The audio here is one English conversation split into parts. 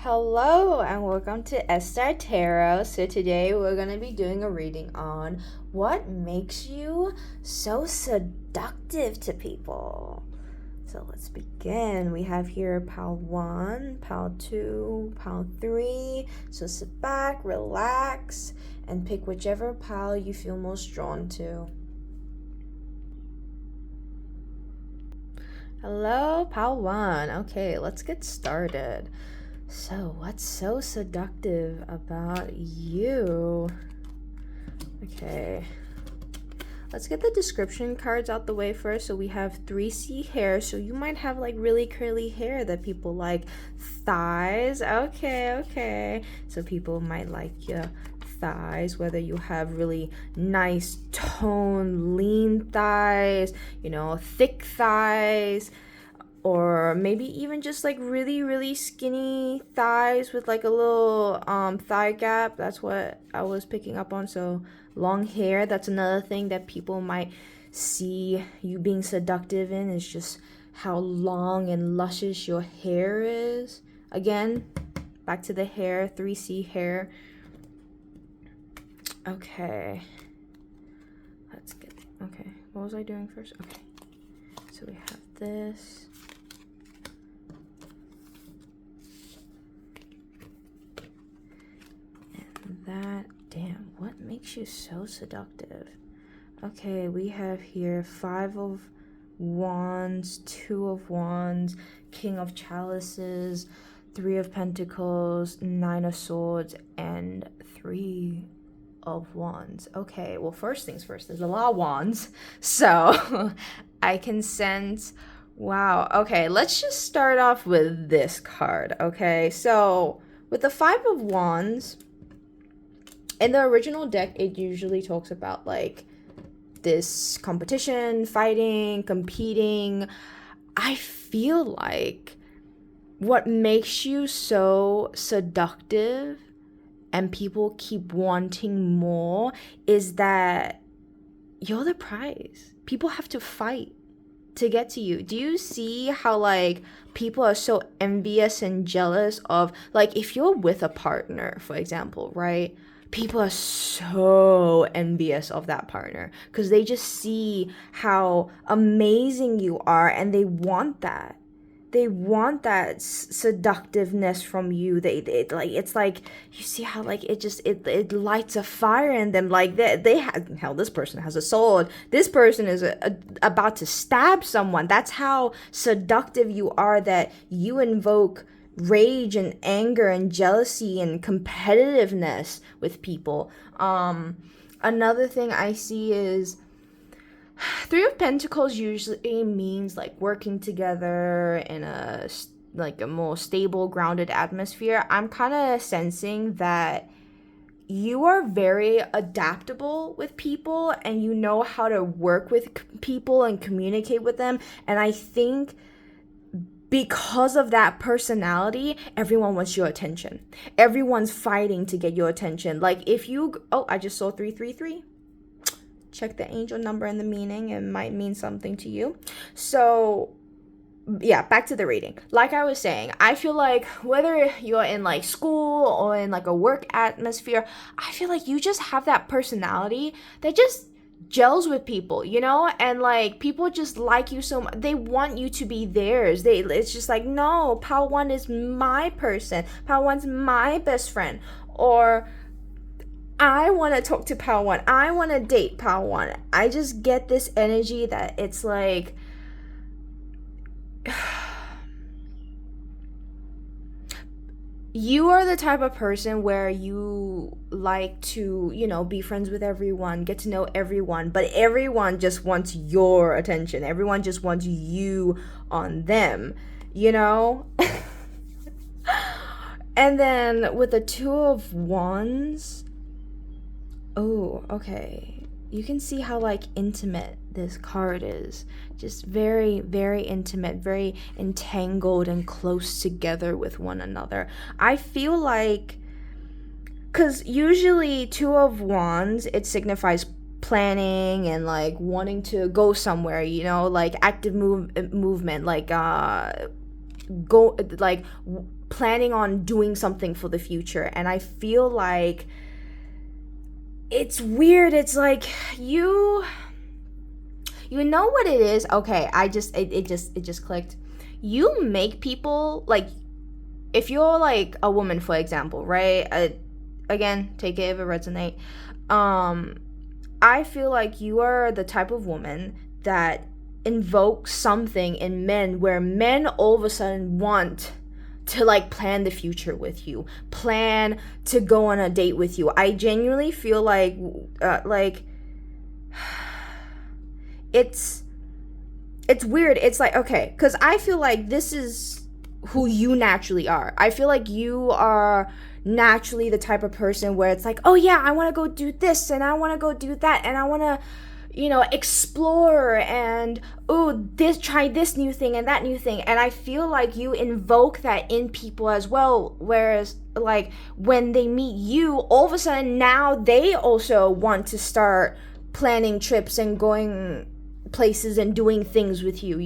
Hello and welcome to Esther Tarot. So today we're going to be doing a reading on what makes you so seductive to people. So let's begin. We have here pile 1, pile 2, pile 3. So sit back, relax, and pick whichever pile you feel most drawn to. Hello, pile 1. Okay, let's get started. So, what's so seductive about you? Okay. Let's get the description cards out the way first. So we have 3C hair. So you might have like really curly hair that people like. Thighs. Okay. So people might like your thighs, whether you have really nice toned, lean thighs, thick thighs, or maybe even just like really skinny thighs with like a little thigh gap. That's what I was picking up on. So long hair, that's another thing that people might see you being seductive in, is just how long and luscious your hair is. Again, back to the hair, 3C hair. Okay, what was I doing first? Okay, so we have this. That, damn, what makes you so seductive? Okay, we have here 5 of Wands, 2 of Wands, King of Chalices, 3 of Pentacles, 9 of Swords, and 3 of Wands. Okay, well, first things first, there's a lot of wands, so I can sense, wow. Okay, let's just start off with this card. Okay, so with the 5 of Wands, in the original deck, it usually talks about like this competition, fighting, competing. I feel like what makes you so seductive and people keep wanting more is that you're the prize. People have to fight to get to you. Do you see how like people are so envious and jealous of, like, if you're with a partner, for example, right? People are so envious of that partner because they just see how amazing you are and they want that. They want that seductiveness from you. They like, it's like, you see how like it lights a fire in them. Like they have, hell, this person has a sword. This person is about to stab someone. That's how seductive you are, that you invoke rage and anger and jealousy and competitiveness with people. Another thing I see is 3 of Pentacles usually means like working together in a more stable, grounded atmosphere. I'm kind of sensing that you are very adaptable with people and you know how to work with people and communicate with them. And I think because of that personality, everyone wants your attention. Everyone's fighting to get your attention. Like if you, I just saw 333. Check the angel number and the meaning. It might mean something to you. So yeah, back to the reading. Like I was saying, I feel like whether you're in like school or in like a work atmosphere, I feel like you just have that personality that just gels with people, and like people just like you so much. They want you to be theirs. It's just like, no, Pal 1 is my person. Pal 1's my best friend. Or I want to talk to Pal 1. I want to date Pal 1. I just get this energy that it's like you are the type of person where you like to, be friends with everyone, get to know everyone, but everyone just wants your attention. Everyone just wants you on them, And then with the 2 of Wands, okay. You can see how like intimate this card is. Just very, very intimate, very entangled and close together with one another. I feel like, because usually 2 of Wands, it signifies planning and like wanting to go somewhere, like active movement, like planning on doing something for the future. And I feel like it's weird. It's like you know what it is? Okay, it just clicked. You make people, like, if you're like a woman, for example, right? Again, take it if it resonate. I feel like you are the type of woman that invokes something in men where men all of a sudden want to like plan the future with you, plan to go on a date with you. I genuinely feel like it's weird. It's like, okay, because I feel like this is who you naturally are. I feel like you are naturally the type of person where it's like, oh yeah, I want to go do this and I want to go do that and I want to, explore and, oh, try this new thing and that new thing. And I feel like you invoke that in people as well. Whereas, like, when they meet you, all of a sudden now they also want to start planning trips and going places and doing things with you,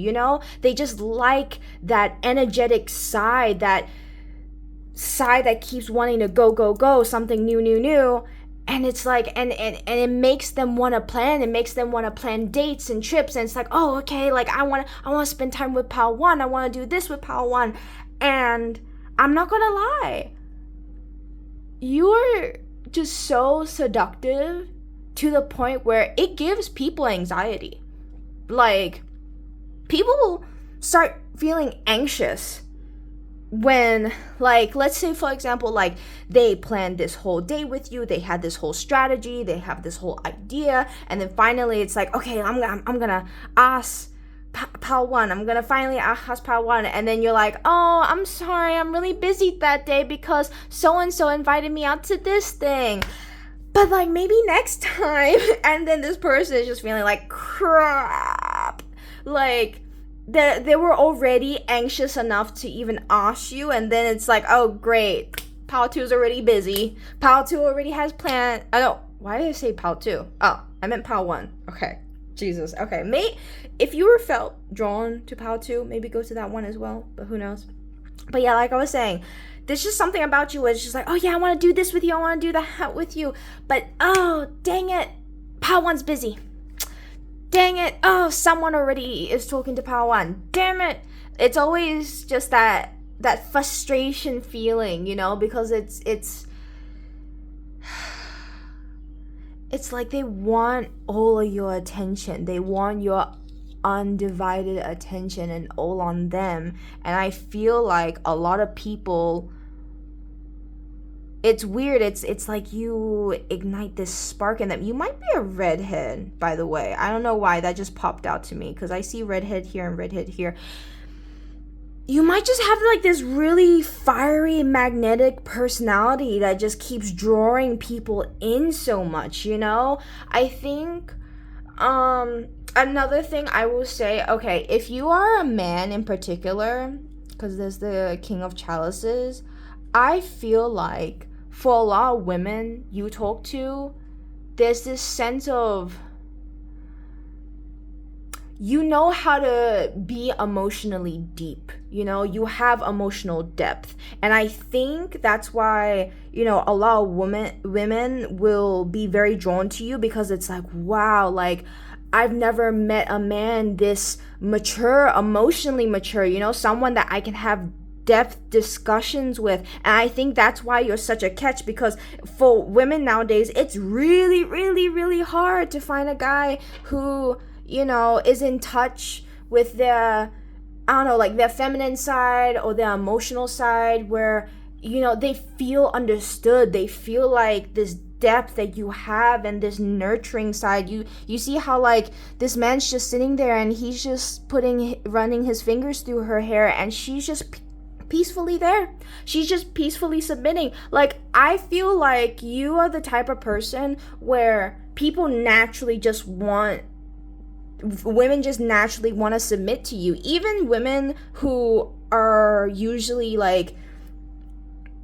They just like that energetic side, that keeps wanting to go, something new. And it's like, and it makes them want to plan. It makes them want to plan dates and trips. And it's like, oh, okay, like I want to spend time with Pal One. I want to do this with Pal One. And I'm not gonna lie, you're just so seductive to the point where it gives people anxiety. Like, people start feeling anxious when, like, let's say, for example, like, they planned this whole day with you, they had this whole strategy, they have this whole idea, and then finally it's like, okay, I'm gonna ask Pal One, I'm gonna finally ask Pal One, and then you're like, oh, I'm sorry, I'm really busy that day because so-and-so invited me out to this thing. But, like, maybe next time. And then this person is just feeling like crap. Like, they were already anxious enough to even ask you. And then it's like, oh, great. Pal 2's already busy. Pal 2 already has planned. I don't. Why did I say Pal 2? Oh, I meant Pal 1. Okay. Jesus. Okay. If you were felt drawn to Pal 2, maybe go to that one as well. But who knows? But yeah, like I was saying, there's just something about you where it's just like, oh yeah, I want to do this with you, I want to do that with you, but oh, dang it, Pal 1's busy. Dang it, oh, someone already is talking to Pal 1. Damn it. It's always just that frustration feeling, because it's like they want all of your attention. They want your undivided attention and all on them. And I feel like a lot of people, it's weird. It's like you ignite this spark in them. You might be a redhead, by the way. I don't know why that just popped out to me, because I see redhead here and redhead here. You might just have like this really fiery, magnetic personality that just keeps drawing people in so much, I think another thing I will say, okay, if you are a man in particular, because there's the King of Chalices, I feel like for a lot of women you talk to, there's this sense of, you know how to be emotionally deep, you have emotional depth. And I think that's why, a lot of women will be very drawn to you, because it's like, wow, like, I've never met a man this mature, emotionally mature, someone that I can have depth discussions with. And I think that's why you're such a catch, because for women nowadays, it's really, really, really hard to find a guy who, is in touch with their, I don't know, like their feminine side or their emotional side, where, they feel understood. They feel like this depth that you have and this nurturing side. You see how, like, this man's just sitting there and he's just running his fingers through her hair, and she's just peacefully there. She's just peacefully submitting. Like, I feel like you are the type of person where women just naturally want to submit to you. Even women who are usually like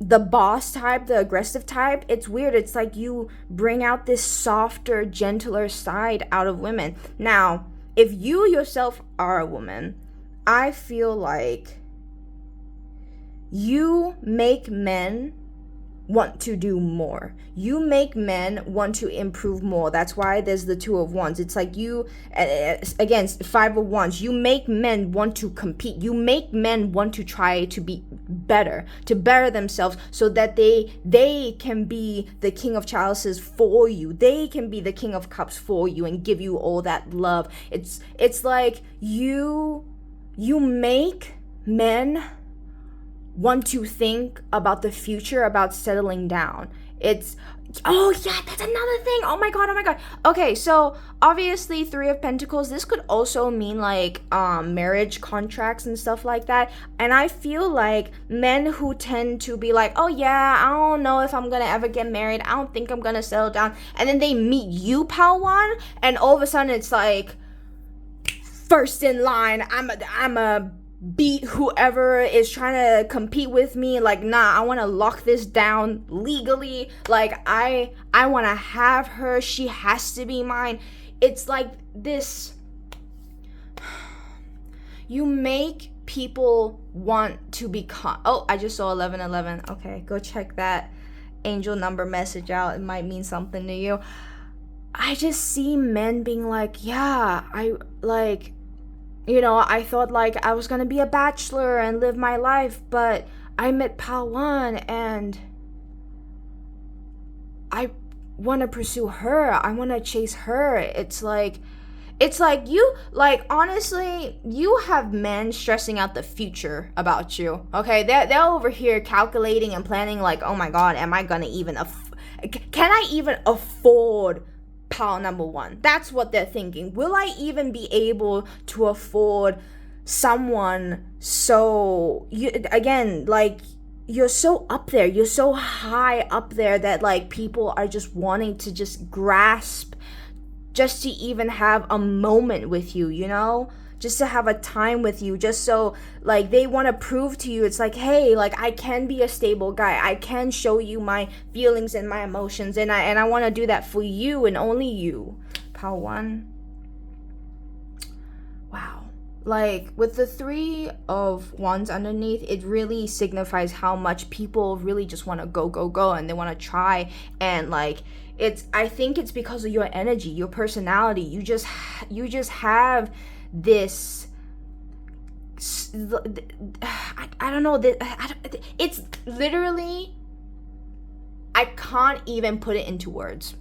the boss type, the aggressive type, it's weird. It's like you bring out this softer, gentler side out of women. Now, if you yourself are a woman, I feel like you make men want to do more. You make men want to improve more. That's why there's the Two of Wands. It's like you, again, Five of Wands. You make men want to compete. You make men want to try to be better, to better themselves, so that they can be the King of Chalices for you. They can be the King of Cups for you and give you all that love. It's like you make men want to think about the future, about settling down. Oh yeah, that's another thing. Oh my god. Okay, so obviously Three of Pentacles, this could also mean like marriage contracts and stuff like that. And I feel like men who tend to be like, oh yeah, I don't know if I'm gonna ever get married, I don't think I'm gonna settle down, and then they meet you, Pal-One, and all of a sudden it's like, first in line, I'm a beat whoever is trying to compete with me. Like, nah, I want to lock this down legally. Like, I want to have her. She has to be mine. It's like this. You make people want to become. Oh, I just saw 1111. Okay, go check that angel number message out. It might mean something to you. I just see men being like, yeah, I thought like I was gonna be a bachelor and live my life, but I met Pal-One and I want to pursue her. I want to chase her. It's like you, like, honestly, you have men stressing out the future about you. Okay, they're over here calculating and planning like, oh my god, am I gonna even can I even afford pal number one? That's what they're thinking. Will I even be able to afford someone? So you're so up there, you're so high up there that like people are just wanting to just grasp, just to even have a moment with you, just to have a time with you, just so like they want to prove to you, it's like, hey, like I can be a stable guy, I can show you my feelings and my emotions, and I want to do that for you and only you. Pal-One. Wow. Like with the Three of Wands underneath, it really signifies how much people really just want to go and they want to try, and like I think it's because of your energy, your personality. You just have this, I don't know, it's literally, I can't even put it into words.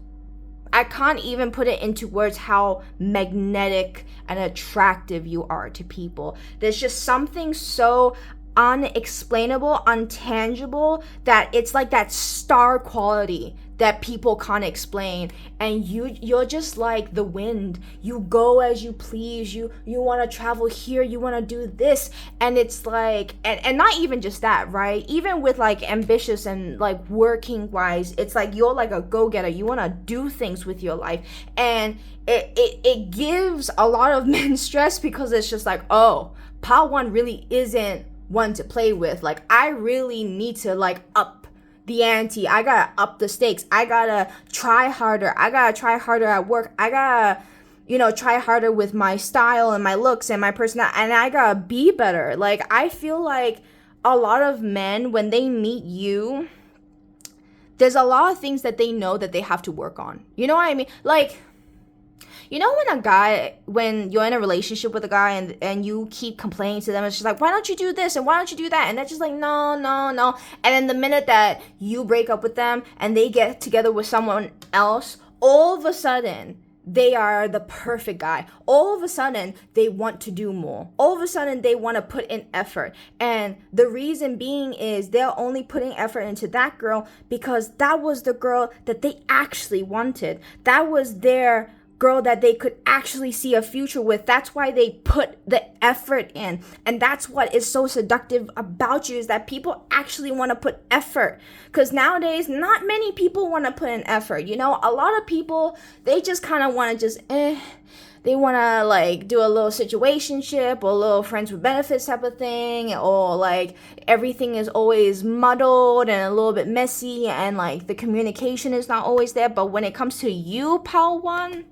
How magnetic and attractive you are to people. There's just something so unexplainable, untangible, that it's like that star quality that people can't explain, and you're just like the wind. You go as you please. You want to travel here, you want to do this, and it's like, and not even just that, right? Even with like ambitious and like working wise, it's like you're like a go-getter. You want to do things with your life, and it gives a lot of men stress, because it's just like, oh, Pal-One really isn't one to play with. Like, I really need to like up the ante. I gotta up the stakes. I gotta try harder. I gotta try harder at work. I gotta, try harder with my style and my looks and my personality, and I gotta be better. Like, I feel like a lot of men, when they meet you, there's a lot of things that they know that they have to work on. You know what I mean? Like, when you're in a relationship with a guy and you keep complaining to them, it's just like, why don't you do this and why don't you do that? And they're just like, no. And then the minute that you break up with them and they get together with someone else, all of a sudden, they are the perfect guy. All of a sudden, they want to do more. All of a sudden, they want to put in effort. And the reason being is they're only putting effort into that girl because that was the girl that they actually wanted. That was their girl that they could actually see a future with. That's why they put the effort in. And that's what is so seductive about you, is that people actually want to put effort. Because nowadays, not many people want to put in effort. A lot of people, they just kind of want to just, they want to like do a little situationship or a little friends with benefits type of thing, or like everything is always muddled and a little bit messy, and like the communication is not always there. But when it comes to you, Pal-One,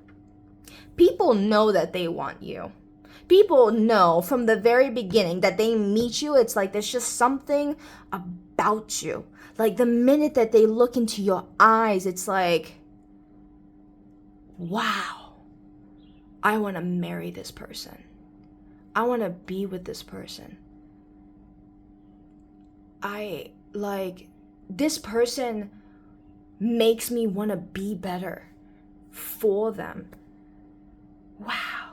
people know that they want you. people know from the very beginning that they meet you, it's like there's just something about you. Like the minute that they look into your eyes, it's like, wow, I want to marry this person. I want to be with this person. This person makes me want to be better for them. Wow.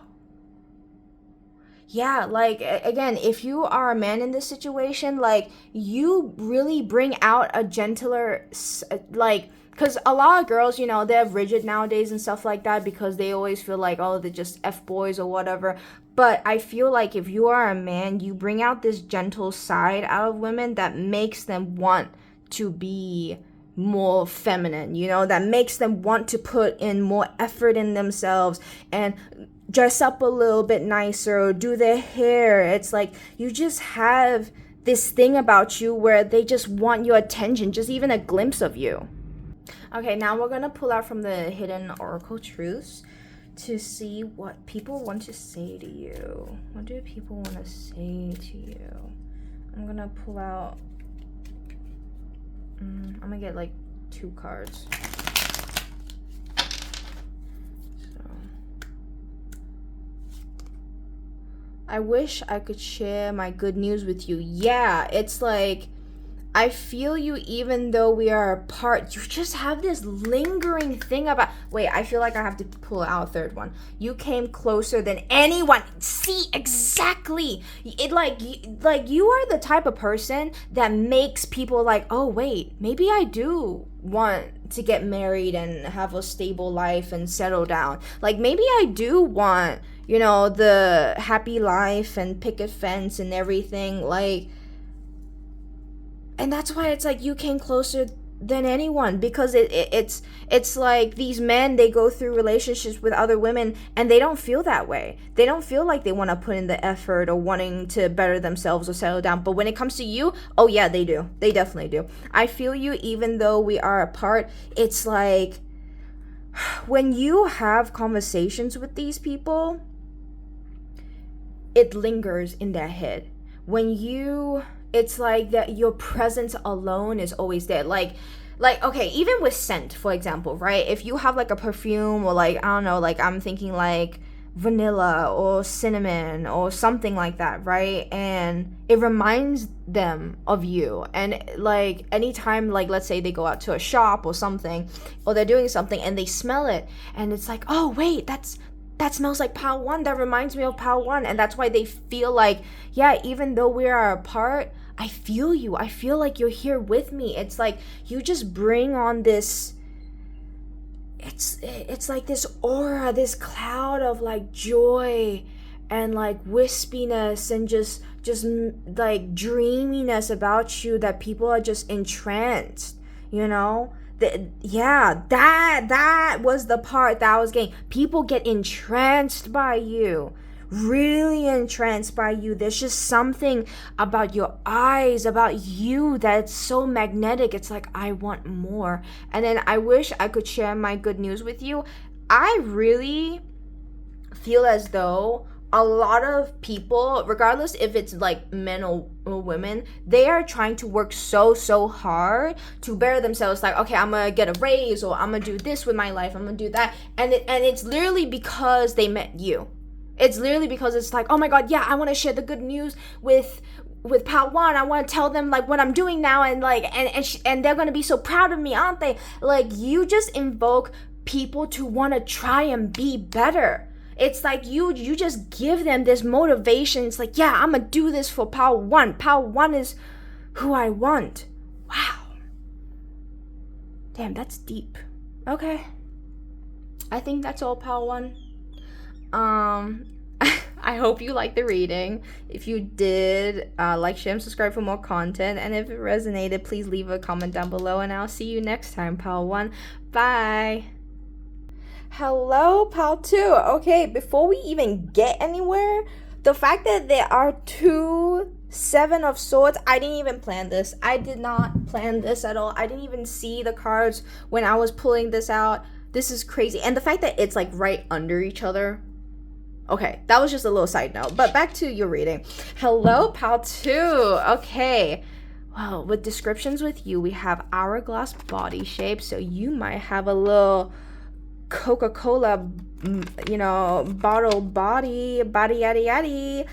Yeah, like, again, if you are a man in this situation, like, you really bring out a gentler, like, because a lot of girls, you know, they're rigid nowadays and stuff like that because they always feel like, oh, they're just F-boys or whatever. But I feel like if you are a man, you bring out this gentle side out of women that makes them want to be more feminine, you know, that makes them want to put in more effort in themselves and dress up a little bit nicer or do their hair. It's like you just have this thing about you where they just want your attention, just even a glimpse of you. Okay, now we're gonna pull out from the hidden oracle truths to see what people want to say to you. What do people want to say to you? I'm gonna pull out, I'm gonna get like 2 cards. I wish I could share my good news with you. Yeah, it's like, I feel you even though we are apart. You just have this lingering thing about... Wait, I feel like I have to pull out a third one. You came closer than anyone. See, exactly. It like you are the type of person that makes people like, oh, wait, maybe I do want to get married and have a stable life and settle down. Like, maybe I do want, you know, the happy life and picket fence and everything. Like... And that's why it's like you came closer than anyone, because it's like these men, they go through relationships with other women and they don't feel that way. They don't feel like they want to put in the effort or wanting to better themselves or settle down. But when it comes to you, oh yeah, they do. They definitely do. I feel you even though we are apart. It's like when you have conversations with these people, it lingers in their head. It's like that your presence alone is always there. Like, okay, even with scent, for example, right? If you have like a perfume or like, I don't know, like I'm thinking like vanilla or cinnamon or something like that, right? And it reminds them of you. And like anytime, like let's say they go out to a shop or something, or they're doing something and they smell it and it's like, oh wait, that smells like Pal 1. That reminds me of Pal 1. And that's why they feel like, yeah, even though we are apart, I feel you. I feel like you're here with me. It's like you just bring on this, it's like this aura, this cloud of like joy and like wispiness and just like dreaminess about you that people are just entranced, you know? That was the part that I was getting. People get entranced by you, really entranced by you. There's just something about your eyes, about you, that's so magnetic. It's like, I want more. And then I wish I could share my good news with you. I really feel as though a lot of people, regardless if it's like men or women, they are trying to work so hard to better themselves. Like, okay, I'm gonna get a raise, or I'm gonna do this with my life, I'm gonna do that, and it's literally because they met you. It's literally because it's like, oh my god, yeah, I want to share the good news with Pal 1. I want to tell them like what I'm doing now, and like and they're gonna be so proud of me, aren't they? Like, you just invoke people to want to try and be better. It's like you just give them this motivation. It's like, yeah, I'm gonna do this for Pal 1. Pal 1 is who I want. Wow. Damn, that's deep. Okay. I think that's all, Pal 1. I hope you liked the reading. If you did, like, share, and subscribe for more content. And if it resonated, please leave a comment down below. And I'll see you next time, Pal 1. Bye. Hello, Pal 2. Okay, before we even get anywhere, the fact that there are 2 7 of Swords, I didn't even plan this. I did not plan this at all. I didn't even see the cards when I was pulling this out. This is crazy. And the fact that it's like right under each other. Okay, that was just a little side note. But back to your reading. Hello, pal 2. Okay. Well, with descriptions with you, we have hourglass body shape. So you might have a little Coca-Cola, bottle body yaddy yaddy.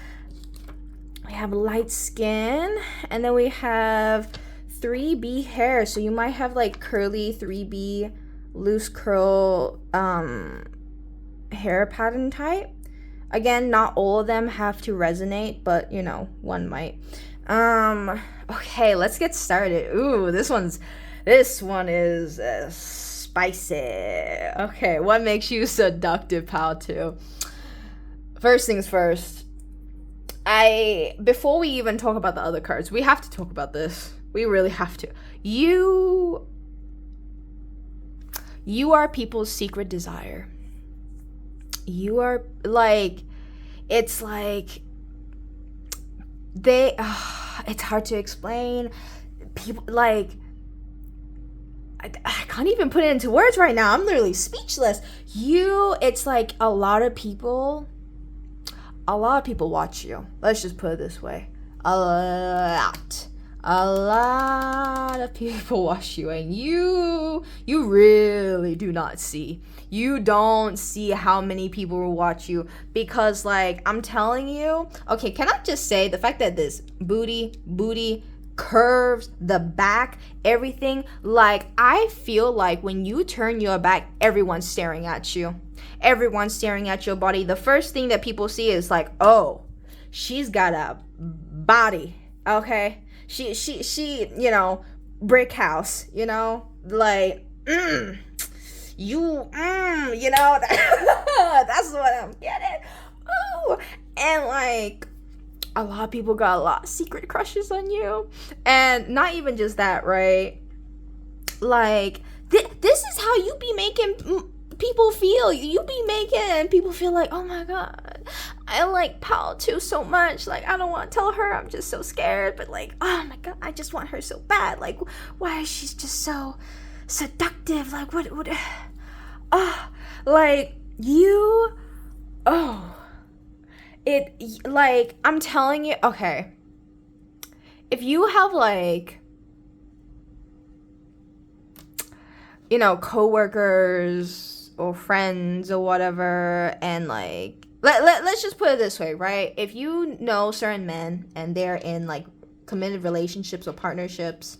We have light skin. And then we have 3B hair. So you might have like curly 3B loose curl hair pattern type. Again, not all of them have to resonate, but one might. Okay, let's get started. Ooh, this one is spicy. Okay, what makes you seductive, pal 2? First things first. Before we even talk about the other cards, we have to talk about this. We really have to. You are people's secret desire. You are like, it's like it's hard to explain. People like, I can't even put it into words right now. I'm literally speechless. It's like a lot of people watch you. Let's just put it this way. A lot of people watch you, and you really do not see. You don't see how many people will watch you, because like I'm telling you, okay, can I just say the fact that this booty curves, the back, everything, like I feel like when you turn your back, everyone's staring at you. Everyone's staring at your body. The first thing that people see is like, oh, she's got a body, okay? She brick house, like, that's what I'm getting. Ooh. And like, a lot of people got a lot of secret crushes on you. And not even just that, right? Like, this is how you be making people feel. You be making people feel like, oh my god, I like pal 2 so much. Like, I don't want to tell her. I'm just so scared. But like, oh my god, I just want her so bad. Like, why is she just so seductive? Like, what like you, it, like, I'm telling you, okay, if you have like, coworkers or friends or whatever, and like, let's just put it this way, right? If you know certain men and they're in like committed relationships or partnerships,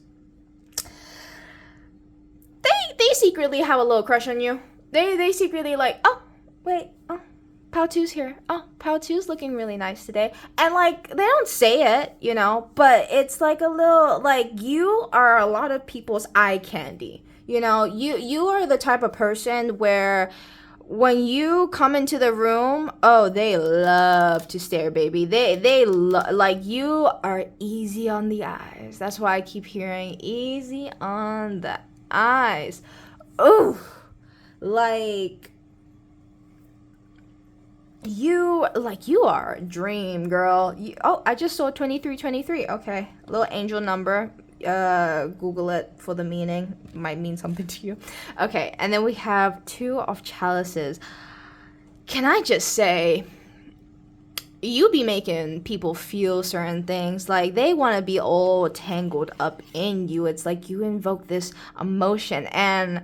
they secretly have a little crush on you. They secretly like, oh wait, oh, Pao 2's here. Oh, Pao 2's looking really nice today. And like, they don't say it, but it's like a little, like, you are a lot of people's eye candy. You are the type of person where when you come into the room, oh, they love to stare, baby. Like, you are easy on the eyes. That's why I keep hearing easy on the eyes. Ooh, like, you are a dream, girl. I just saw 2323. Okay, little angel number. Google it for the meaning. Might mean something to you. Okay, and then we have 2 of chalices. Can I just say, you be making people feel certain things. Like, they want to be all tangled up in you. It's like you invoke this emotion. And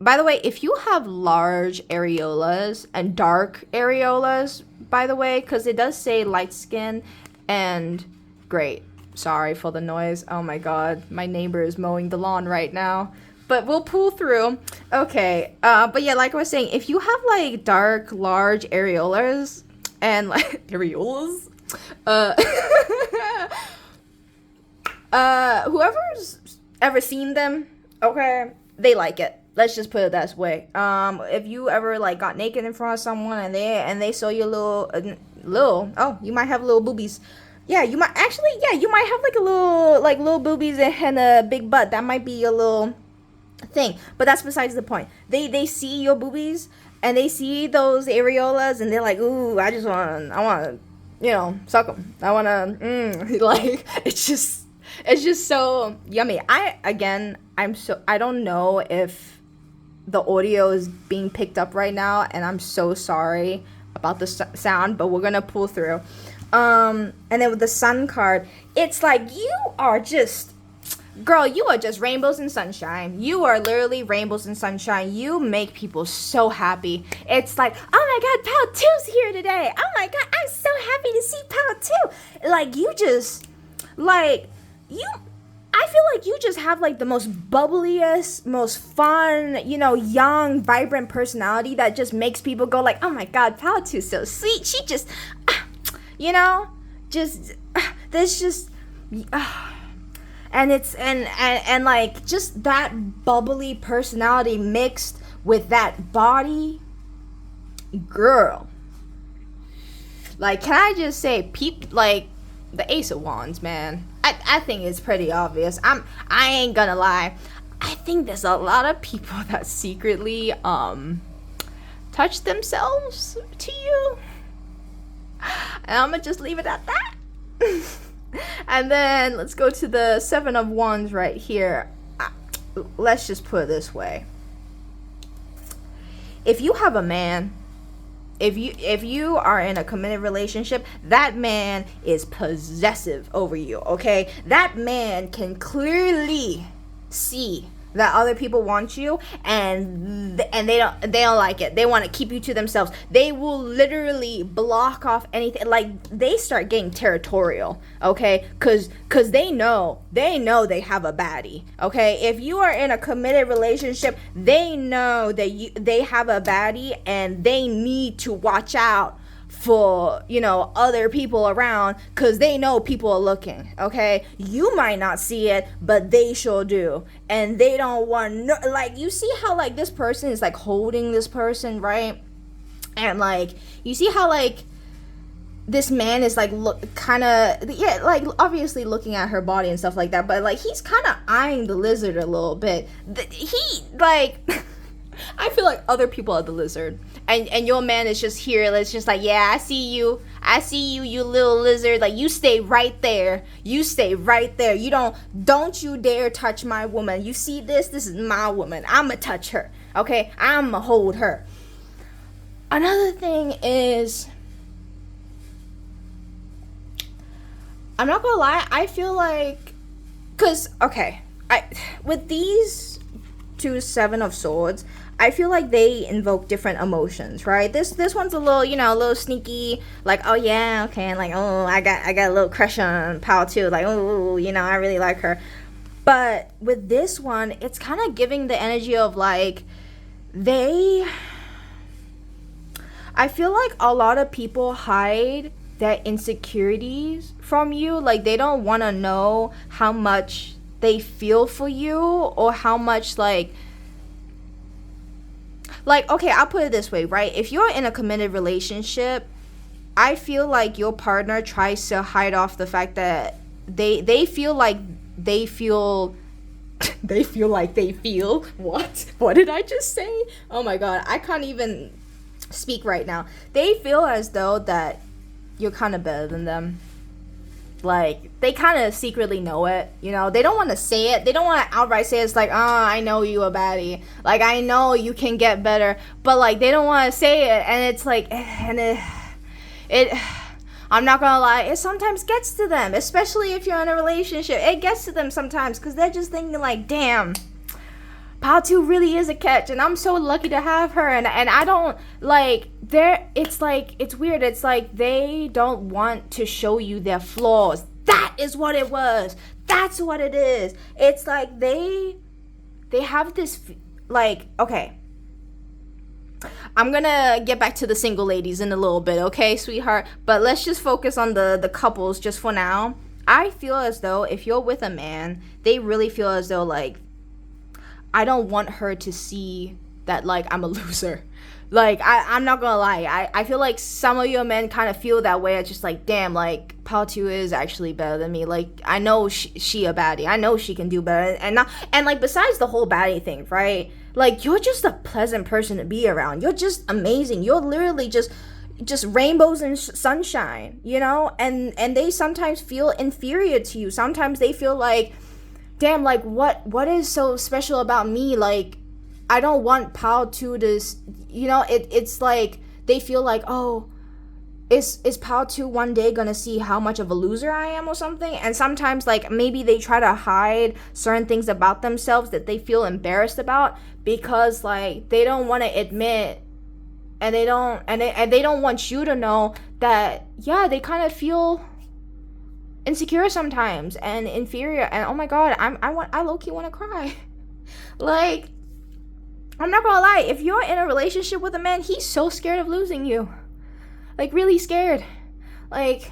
by the way, if you have large areolas and dark areolas, by the way, because it does say light skin and great. Sorry for the noise. Oh my god, my neighbor is mowing the lawn right now. But we'll pull through. Okay, but yeah, like I was saying, if you have like dark, large areolas and like areolas, whoever's ever seen them, okay, they like it. Let's just put it that way. If you ever like got naked in front of someone and they saw your little, you might have little boobies. Yeah, you might have like a little boobies and a big butt. That might be a little thing, but that's besides the point. They see your boobies and they see those areolas and they're like, ooh, I want to, suck them. I want to, like, it's just so yummy. I don't know if the audio is being picked up right now, and I'm so sorry. about the sound, but we're gonna pull through. And then with the Sun card, it's like you are just, girl, you are just rainbows and sunshine. You are literally rainbows and sunshine. You make people so happy. It's like, oh my God, Pal 2's here today. Oh my God, I'm so happy to see Pal 2. Like, you just, like, I feel like you just have like the most bubbliest, most fun, you know, young, vibrant personality that just makes people go like, oh my God, Pal 2's so sweet. She just, you know, just, there's just, and it's, and like, just that bubbly personality mixed with that body, girl. Like, can I just say, like, the Ace of Wands, man. I think it's pretty obvious. I ain't gonna lie. I think there's a lot of people that secretly touch themselves to you. And I'm gonna just leave it at that. And then let's go to the Seven of Wands right here. Let's just put it this way. If you have a man, if you are in a committed relationship, that man is possessive over you, okay? That man can clearly see that other people want you, and they don't like it. They want to keep you to themselves. They will literally block off anything. Like, they start getting territorial, okay? Cause they know they have a baddie, okay? If you are in a committed relationship, they know that they have a baddie, and they need to watch out for, you know, other people around, because they know people are looking, okay? You might not see it, but they sure do. And they don't want no, like, you see how, like, this person is, like, holding this person, right? And, like, you see how, like, this man is, like, look, kind of, yeah, like, obviously looking at her body and stuff like that, but, like, he's kind of eyeing the lizard a little bit. He, like, I feel like other people are the lizard. And your man is just here. It's just like, yeah, I see you, you little lizard. Like, you stay right there. You stay right there. You don't you dare touch my woman. You see this? This is my woman. I'ma touch her. Okay? I'ma hold her. Another thing is, I'm not gonna lie, I feel like, cause, okay, with these two Seven of Swords, I feel like they invoke different emotions, right? This one's a little, you know, a little sneaky, like, oh yeah, okay, and like, oh, I got a little crush on Pal 2, like, oh, you know, I really like her. But with this one, it's kind of giving the energy of, like, I feel like a lot of people hide their insecurities from you. Like, they don't want to know how much they feel for you, or how much, like, okay, I'll put it this way, right? If you're in a committed relationship, I feel like your partner tries to hide off the fact that they feel like they feel they feel like they feel what did I just say? Oh my God, I can't even speak right now. They feel as though that you're kind of better than them. Like, they kind of secretly know it, you know? They don't want to say it. They don't want to outright say it. It's like, I know you a baddie. Like, I know you can get better. But, like, they don't want to say it. And it's like, and it I'm not going to lie, it sometimes gets to them. Especially if you're in a relationship. It gets to them sometimes, because they're just thinking, like, damn, Pal 2 really is a catch, and I'm so lucky to have her, and I don't, like, it's like, it's weird, it's like they don't want to show you their flaws. That is what it was. That's what it is. It's like they have this, like, okay, I'm gonna get back to the single ladies in a little bit, okay, sweetheart, but let's just focus on the couples just for now. I feel as though if you're with a man, they really feel as though, like, I don't want her to see that, like, I'm a loser. Like, I'm not gonna lie. I feel like some of your men kind of feel that way. It's just like, damn, like, Pal 2 is actually better than me. Like, I know she a baddie. I know she can do better. And like, besides the whole baddie thing, right? Like, you're just a pleasant person to be around. You're just amazing. You're literally just rainbows and sunshine, you know? And they sometimes feel inferior to you. Sometimes they feel like, damn, like, what is so special about me? Like, I don't want Pal 2 to, you know, it's like they feel like, oh, is Pal 2 one day gonna see how much of a loser I am or something? And sometimes, like, maybe they try to hide certain things about themselves that they feel embarrassed about, because, like, they don't want to admit, and they don't want you to know that, yeah, they kind of feel insecure sometimes and inferior. And oh my god, I low-key want to cry. Like, I'm not gonna lie, if you're in a relationship with a man, he's so scared of losing you. Like, really scared. Like,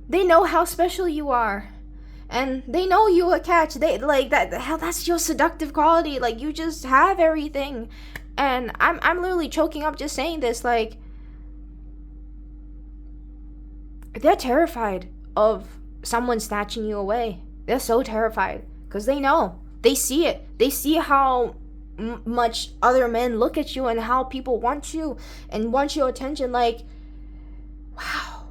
they know how special you are. And they know you a catch. They, like, that's your seductive quality. Like, you just have everything. And I'm literally choking up just saying this. Like, they're terrified of someone snatching you away. They're so terrified. Because they know. They see it. They see how much other men look at you and how people want you and want your attention. Like, wow.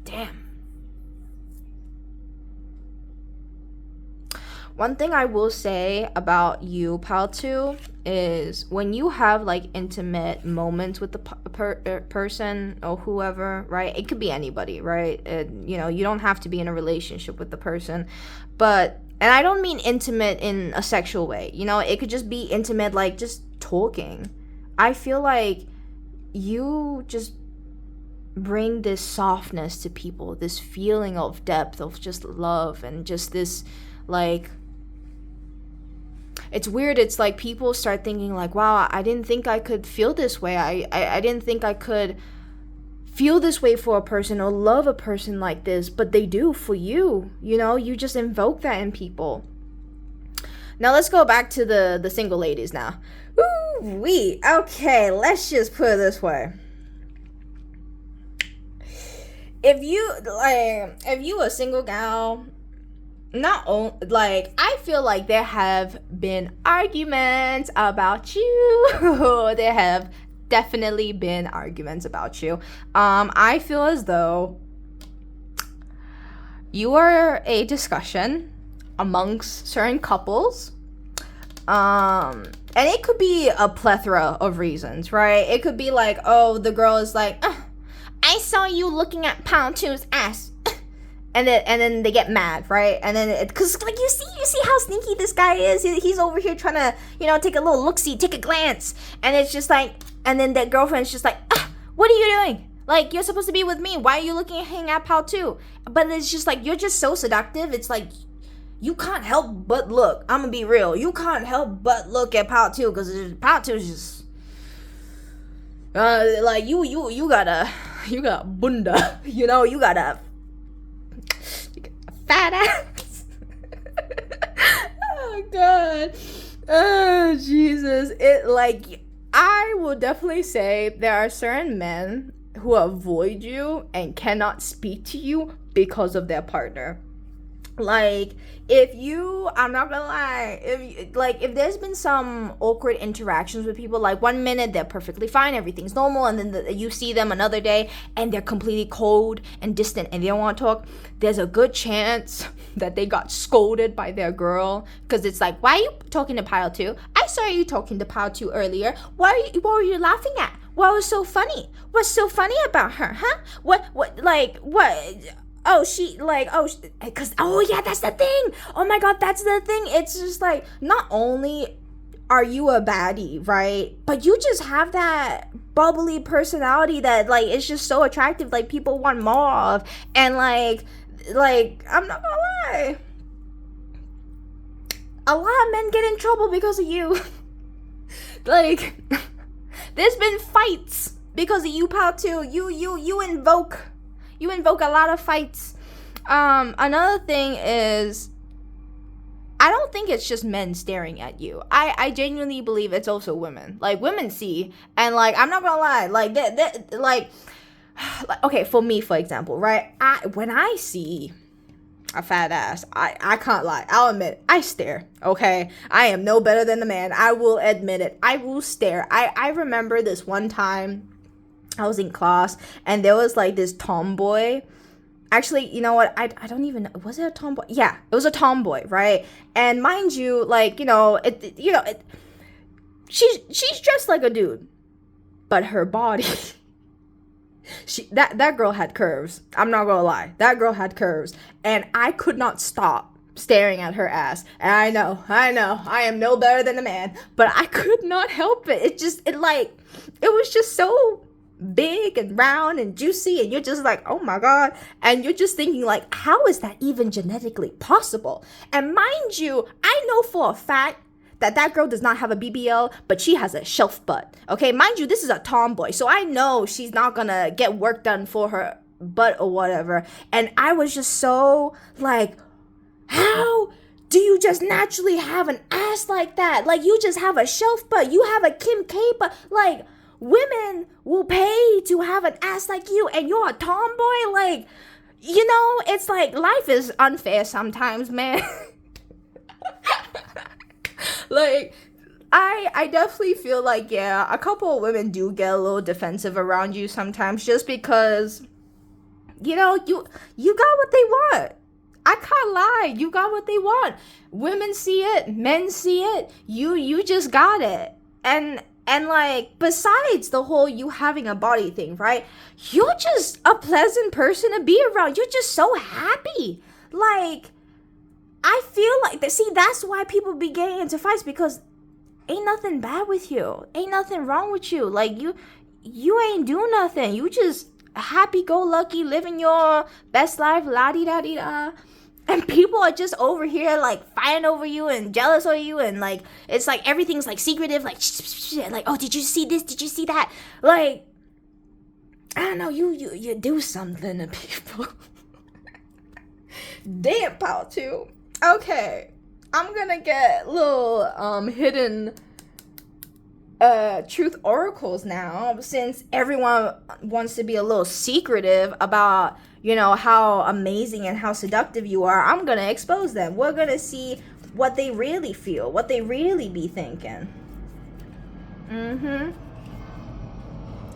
Damn. One thing I will say about you, Pal 2, is when you have, like, intimate moments with the person or whoever, right? It could be anybody, right? You know, you don't have to be in a relationship with the person. But, and I don't mean intimate in a sexual way. You know, it could just be intimate, like, just talking. I feel like you just bring this softness to people, this feeling of depth, of just love, and just this, like, it's weird. It's like people start thinking like, wow, I didn't think I could feel this way. I didn't think I could feel this way for a person or love a person like this, but they do for you. You know, you just invoke that in people. Now let's go back to the single ladies now. Ooh-wee. Okay, let's just put it this way. If you a single gal, I feel like there have been arguments about you. There have definitely been arguments about you. I feel as though you are a discussion amongst certain couples. And it could be a plethora of reasons, right? It could be like, oh, the girl is like, I saw you looking at Pound 2's ass. And then they get mad, right? And then, because, like, you see how sneaky this guy is? He's over here trying to, you know, take a little look-see, take a glance. And it's just like, and then that girlfriend's just like, what are you doing? Like, you're supposed to be with me. Why are you hanging at Pal 2? But it's just like, you're just so seductive. It's like, you can't help but look. I'm gonna be real. You can't help but look at Pal 2, because Pal 2 is just, like, you got bunda. You know, you got a fat ass. Oh god. Oh Jesus. It, like, I will definitely say there are certain men who avoid you and cannot speak to you because of their partner. Like, I'm not gonna lie, if there's been some awkward interactions with people, like, one minute they're perfectly fine, everything's normal, and then you see them another day and they're completely cold and distant and they don't want to talk, there's a good chance that they got scolded by their girl, because it's like, why are you talking to Pile 2? I saw you talking to Pile 2 earlier. What were you laughing at? What was so funny? What's so funny about her, huh? What, oh, she, like, because, oh, yeah, that's the thing. Oh, my God, that's the thing. It's just, like, not only are you a baddie, right? But you just have that bubbly personality that, like, is just so attractive. Like, people want more of. And, like, I'm not gonna lie. A lot of men get in trouble because of you. Like, there's been fights because of you, Pal 2. You invoke a lot of fights. Another thing is, I don't think it's just men staring at you. I genuinely believe it's also women. Like, women see, and, like, I'm not gonna lie, like, like, okay, for me, for example, right? When I see a fat ass, I can't lie. I'll admit it, I stare, okay? I am no better than the man. I will admit it. I will stare. I remember this one time I was in class, and there was, like, this tomboy. Actually, you know what? I don't even know. Was it a tomboy? Yeah, it was a tomboy, right? And mind you, like, she's dressed like a dude. but her body, that girl had curves. I'm not gonna lie. That girl had curves. And I could not stop staring at her ass. And I know, I am no better than a man, but I could not help it. It was just so big and round and juicy, and you're just like, oh my god. And you're just thinking like, how is that even genetically possible? And mind you, I know for a fact that girl does not have a BBL, but she has a shelf butt. Okay, mind you, this is a tomboy, so I know she's not gonna get work done for her butt or whatever. And I was just so like, how do you just naturally have an ass like that? Like, you just have a shelf butt, you have a Kim K butt. Like, women will pay to have an ass like you, and you're a tomboy. Like, you know, it's like, life is unfair sometimes, man. Like, I definitely feel like, yeah, a couple of women do get a little defensive around you sometimes, just because, you know, you got what they want. I can't lie, you got what they want. Women see it, men see it, you just got it. And like, besides the whole you having a body thing, right? You're just a pleasant person to be around. You're just so happy. Like, I feel like that. See, that's why people be getting into fights, because ain't nothing bad with you. Ain't nothing wrong with you. Like, you ain't do nothing. You just happy-go-lucky, living your best life, la-di-da-di-da. And people are just over here, like, fighting over you and jealous of you. And, like, it's like everything's, like, secretive. Like, like, oh, did you see this? Did you see that? Like, I don't know. You do something to people. Damn, pal, too. Okay, I'm gonna get little hidden truth oracles now, since everyone wants to be a little secretive about, you know, how amazing and how seductive you are. I'm gonna expose them. We're gonna see what they really feel, what they really be thinking.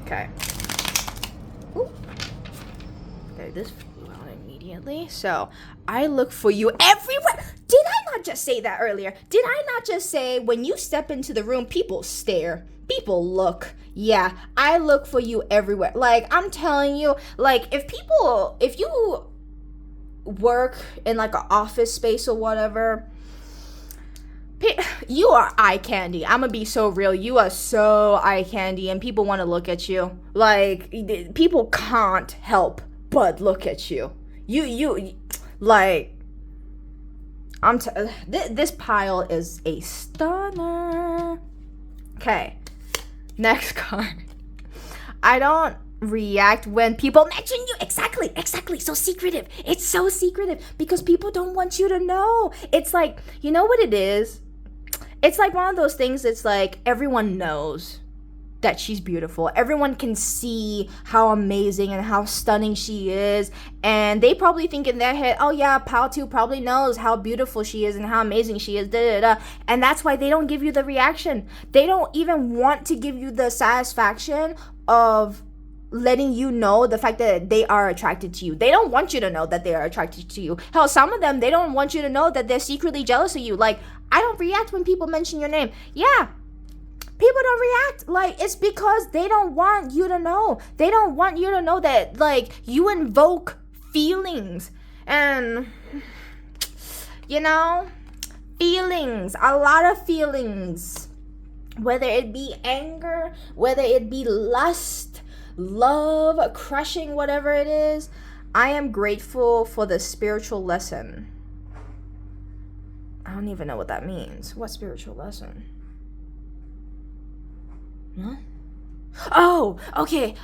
Okay. Ooh. Okay, this flew out immediately. So, I look for you everywhere. Did I not just say that earlier? Did I not just say when you step into the room, people stare, people look? Yeah, I look for you everywhere. Like, I'm telling you, like, if you work in like an office space or whatever, you are eye candy. I'm gonna be so real. You are so eye candy, and people want to look at you. Like, people can't help but look at you. You like, this pile is a stunner. Okay, next card. I don't react when people mention you. Exactly. So secretive. It's so secretive because people don't want you to know. It's like, you know what it is? It's like one of those things. It's like everyone knows that she's beautiful. Everyone can see how amazing and how stunning she is, and they probably think in their head, oh yeah, Pal 2 probably knows how beautiful she is and how amazing she is, and that's why they don't give you the reaction. They don't even want to give you the satisfaction of letting you know the fact that they are attracted to you. They don't want you to know that they are attracted to you. Hell, some of them, they don't want you to know that they're secretly jealous of you. Like, I don't react when people mention your name. Yeah, people don't react. Like, it's because they don't want you to know. They don't want you to know that, like, you invoke feelings. And, you know, feelings. A lot of feelings. Whether it be anger, whether it be lust, love, crushing, whatever it is. I am grateful for the spiritual lesson. I don't even know what that means. What spiritual lesson? What? Oh, okay.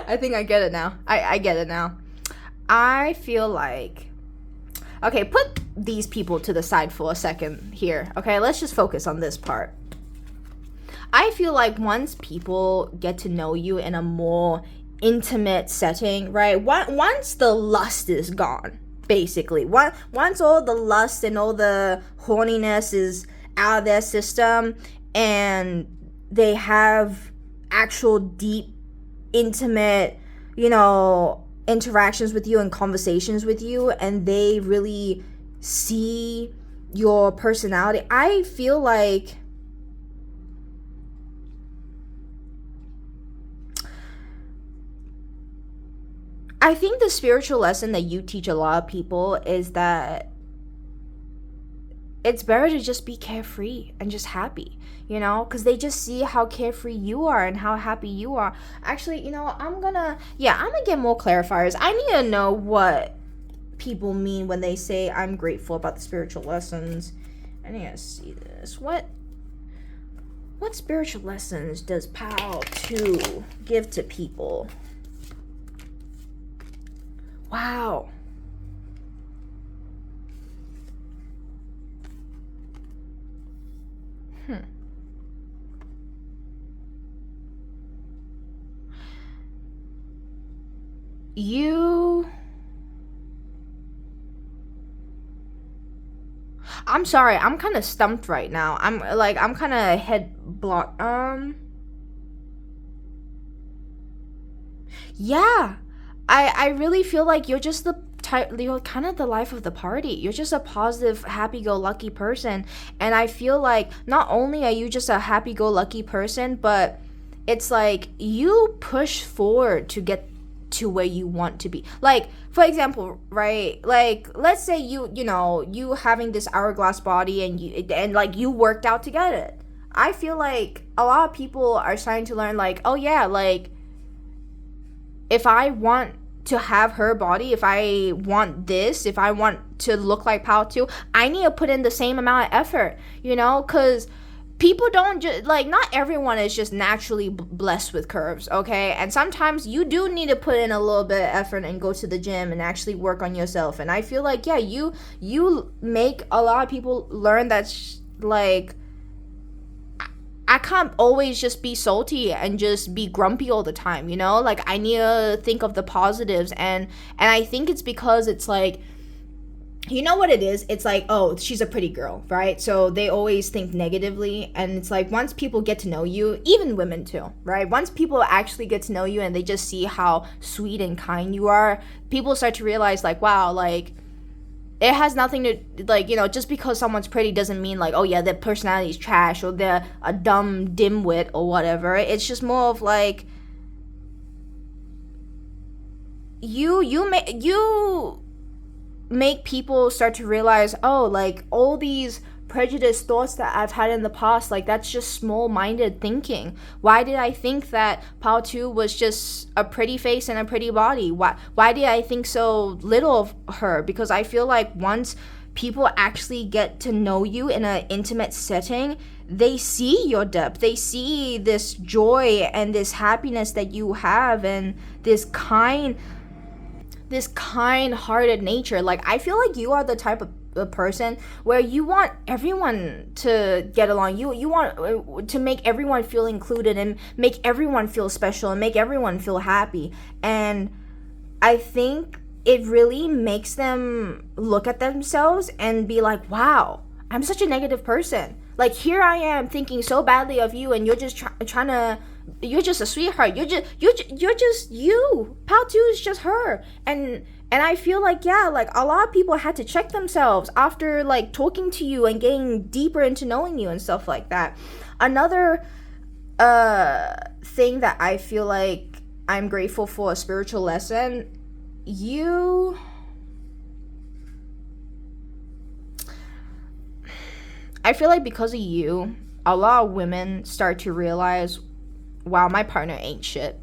I think I get it now. I get it now. I feel like... Okay, put these people to the side for a second here. Okay, let's just focus on this part. I feel like once people get to know you in a more intimate setting, right? Once the lust is gone, basically. Once all the lust and all the horniness is out of their system, and they have actual deep, intimate, you know, interactions with you and conversations with you, and they really see your personality, I feel like I think the spiritual lesson that you teach a lot of people is that it's better to just be carefree and just happy, you know, because they just see how carefree you are and how happy you are. Actually, you know, I'm gonna get more clarifiers. I need to know what people mean when they say I'm grateful about the spiritual lessons. I need to see this. What spiritual lessons does Pal 2 give to people? Wow. I'm sorry, I'm kind of stumped right now. I'm kind of head blocked. Yeah. I really feel like you're just the type, you're kind of the life of the party. You're just a positive, happy-go-lucky person. And I feel like not only are you just a happy-go-lucky person, but it's like you push forward to get to where you want to be. Like, for example, right? Like, let's say you having this hourglass body and like you worked out to get it. I feel like a lot of people are starting to learn like, oh yeah, like if I want to have her body, if I want this, if I want to look like Pal 2, I need to put in the same amount of effort, you know, because people don't just like, not everyone is just naturally blessed with curves, okay? And sometimes you do need to put in a little bit of effort and go to the gym and actually work on yourself. And I feel like, yeah, you make a lot of people learn that like I can't always just be salty and just be grumpy all the time, you know? Like, I need to think of the positives. And I think it's because it's like, you know what it is? It's like, oh, she's a pretty girl, right? So they always think negatively. And it's like, once people get to know you, even women too, right? Once people actually get to know you and they just see how sweet and kind you are, people start to realize like, wow, like, it has nothing to, like, you know, just because someone's pretty doesn't mean like, oh yeah, their personality is trash or they're a dumb dimwit or whatever. It's just more of like, you make people start to realize, oh, like all these prejudiced thoughts that I've had in the past, like that's just small-minded thinking. Why did I think that Pao 2 was just a pretty face and a pretty body? Why did I think so little of her? Because I feel like once people actually get to know you in an intimate setting, they see your depth. They see this joy and this happiness that you have and this kind-hearted nature. Like, I feel like you are the type of a person where you want everyone to get along. You want to make everyone feel included and make everyone feel special and make everyone feel happy. And I think it really makes them look at themselves and be like, wow, I'm such a negative person. Like, here I am thinking so badly of you, and you're just trying to, you're just a sweetheart. You're just you. Pal 2 is just her. And I feel like, yeah, like a lot of people had to check themselves after like talking to you and getting deeper into knowing you and stuff like that. Another thing that I feel like I'm grateful for, a spiritual lesson, I feel like because of you, a lot of women start to realize, wow, my partner ain't shit.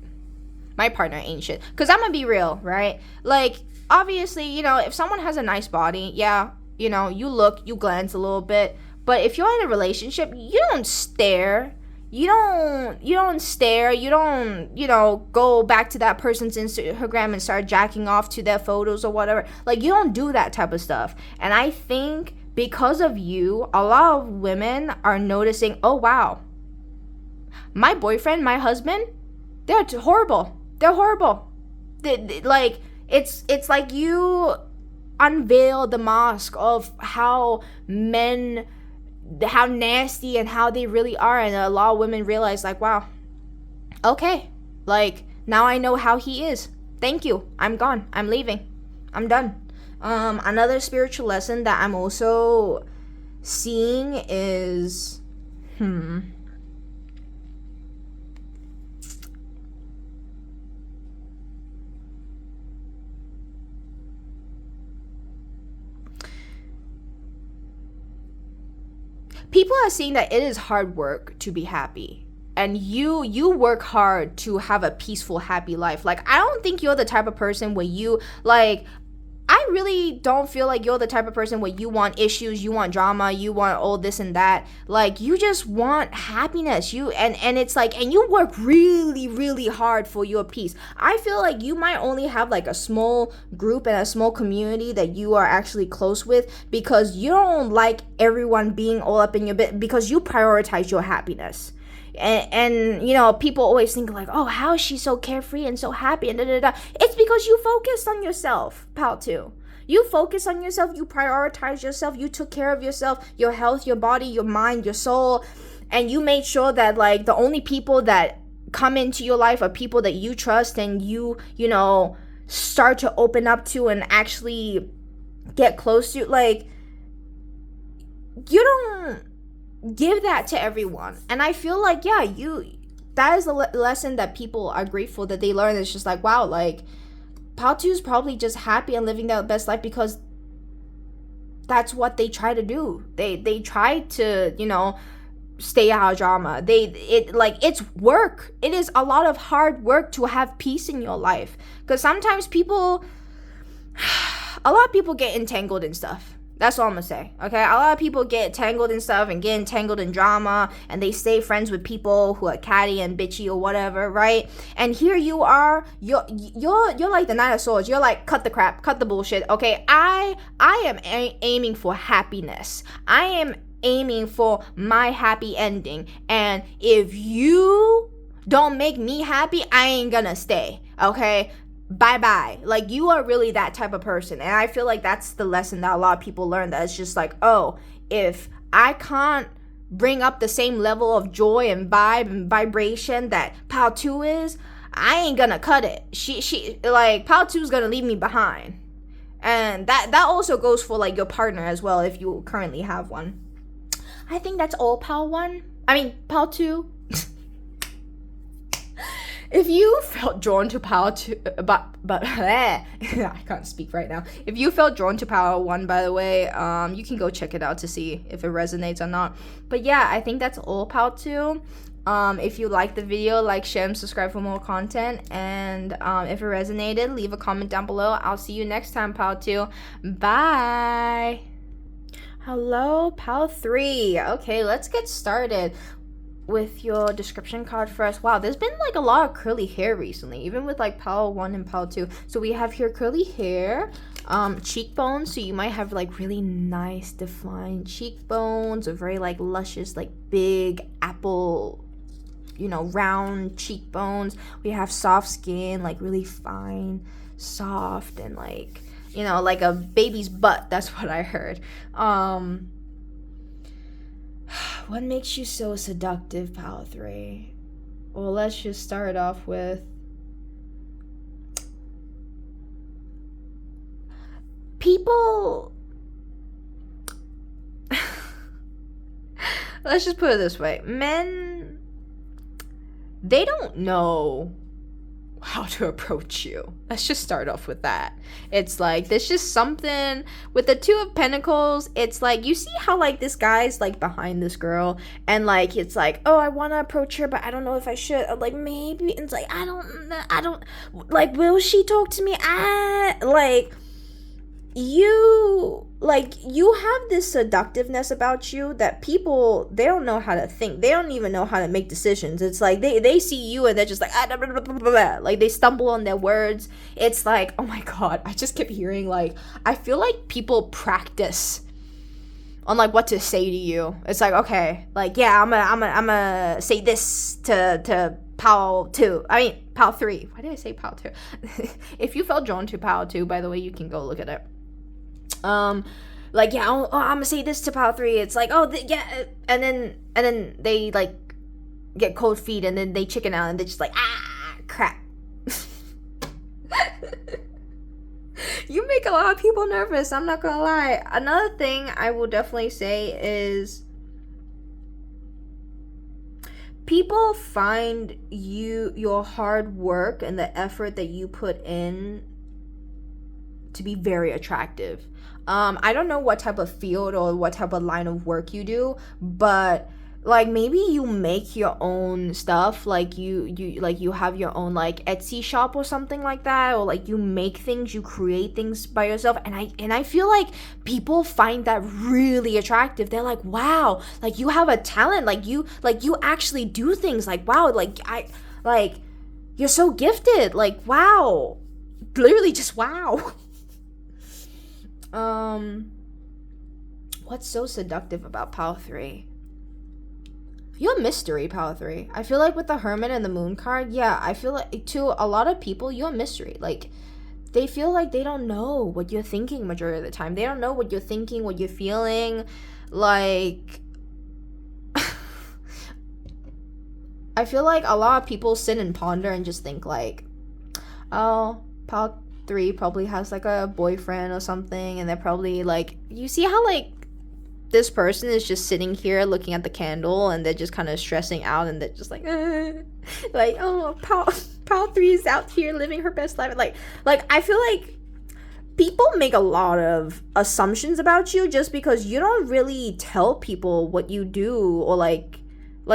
Because I'm gonna be real, right? Like, obviously, you know, if someone has a nice body, yeah, you know, you glance a little bit. But if you're in a relationship, you don't stare. You don't stare. You don't, you know, go back to that person's Instagram and start jacking off to their photos or whatever. Like, you don't do that type of stuff. And I think because of you, a lot of women are noticing, oh, wow, my boyfriend, my husband, they're horrible. They're horrible. Like, it's like you unveil the mask of how nasty and how they really are, and a lot of women realize like, wow, okay, like now I know how he is. Thank you. I'm gone. I'm leaving. I'm done. Another spiritual lesson that I'm also seeing is people are seeing that it is hard work to be happy. And you work hard to have a peaceful, happy life. Like, I don't think you're the type of person where you, like, I really don't feel like you're the type of person where you want issues, you want drama, you want all this and that. Like, you just want happiness. And it's like, and you work really, really hard for your peace. I feel like you might only have like a small group and a small community that you are actually close with, because you don't like everyone being all up in your bit, because you prioritize your happiness. And you know, people always think like, oh, how is she so carefree and so happy and da da da. It's because you focused on yourself, pal. Too, you focus on yourself, you prioritize yourself, you took care of yourself, your health, your body, your mind, your soul, and you made sure that like the only people that come into your life are people that you trust and you know, start to open up to and actually get close to. Like, you don't give that to everyone. And I feel like, yeah, that is the lesson that people are grateful that they learn. It's just like, wow, like, Paltu's probably just happy and living their best life because that's what they try to do. They try to, you know, stay out of drama. It's work. It is a lot of hard work to have peace in your life, because sometimes a lot of people get entangled in stuff. That's all I'm gonna say, okay? A lot of people get tangled in stuff and get entangled in drama, and they stay friends with people who are catty and bitchy or whatever, right? And here you are, you're like the Knight of Swords. You're like, cut the crap, cut the bullshit, okay? I am aiming for happiness. I am aiming for my happy ending, and if you don't make me happy, I ain't gonna stay, okay? Bye-bye. Like, you are really that type of person. And I feel like that's the lesson that a lot of people learn, that it's just like, oh, if I can't bring up the same level of joy and vibe and vibration that Pal 2 is, I ain't gonna cut it. She like, Pal 2 is gonna leave me behind. And that also goes for like your partner as well, if you currently have one. I think that's all Pal 2. If you felt drawn to Power 2, but I can't speak right now. If you felt drawn to Power 1, by the way, you can go check it out to see if it resonates or not. But yeah, I think that's all Power 2. If you liked the video, like, share, and subscribe for more content. And if it resonated, leave a comment down below. I'll see you next time, Power 2. Bye. Hello, Power 3. Okay, let's get started with your description card first. Wow, there's been like a lot of curly hair recently, even with like Pal 1 and Pal 2. So we have here curly hair, cheekbones, so you might have like really nice defined cheekbones, or very like luscious, like big apple, you know, round cheekbones. We have soft skin, like really fine, soft, and like, you know, like a baby's butt. That's what I heard. What makes you so seductive, Pal 3? Well, let's just start off with people. Let's just put it this way. Men, they don't know how to approach you. Let's just start off with that. It's like, there's just something with the Two of Pentacles. It's like, you see how like this guy's like behind this girl, and like it's like, oh, I want to approach her, but I don't know if I should. Or, like, maybe. And it's like, I don't like, will she talk to me? You have this seductiveness about you that people, they don't know how to think. They don't even know how to make decisions. It's like they see you and they're just like, blah, blah, blah, blah, blah. Like, they stumble on their words. It's like, oh my god, I just kept hearing, like, I feel like people practice on like what to say to you. It's like, okay, like, yeah, I'm gonna say this to Pal 2. I mean, Pal 3. Why did I say Pal 2? If you felt drawn to Pal 2, by the way, you can go look at it. Like, yeah, I'm gonna say this to Pal 3. It's like, yeah, and then they like get cold feet, and then they chicken out, and they're just like, crap. You make a lot of people nervous, I'm not gonna lie. Another thing I will definitely say is, people find your hard work and the effort that you put in to be very attractive. I don't know what type of field or what type of line of work you do, but like maybe you make your own stuff, like you have your own like Etsy shop or something like that, or like you make things, you create things by yourself, and I feel like people find that really attractive. They're like, wow, like you have a talent, like you actually do things, like wow, like you're so gifted, like wow, literally just wow. What's so seductive about Pal 3? You're a mystery, Pal 3. I feel like with the Hermit and the Moon card, yeah, I feel like to a lot of people, you're a mystery. Like, they feel like they don't know what you're thinking majority of the time. They don't know what you're thinking, what you're feeling. Like, I feel like a lot of people sit and ponder and just think like, oh, Pal 3 probably has like a boyfriend or something, and they're probably like, you see how like this person is just sitting here looking at the candle and they're just kind of stressing out, and they're just like like, oh, Pal 3 is out here living her best life. Like I feel like people make a lot of assumptions about you just because you don't really tell people what you do, or like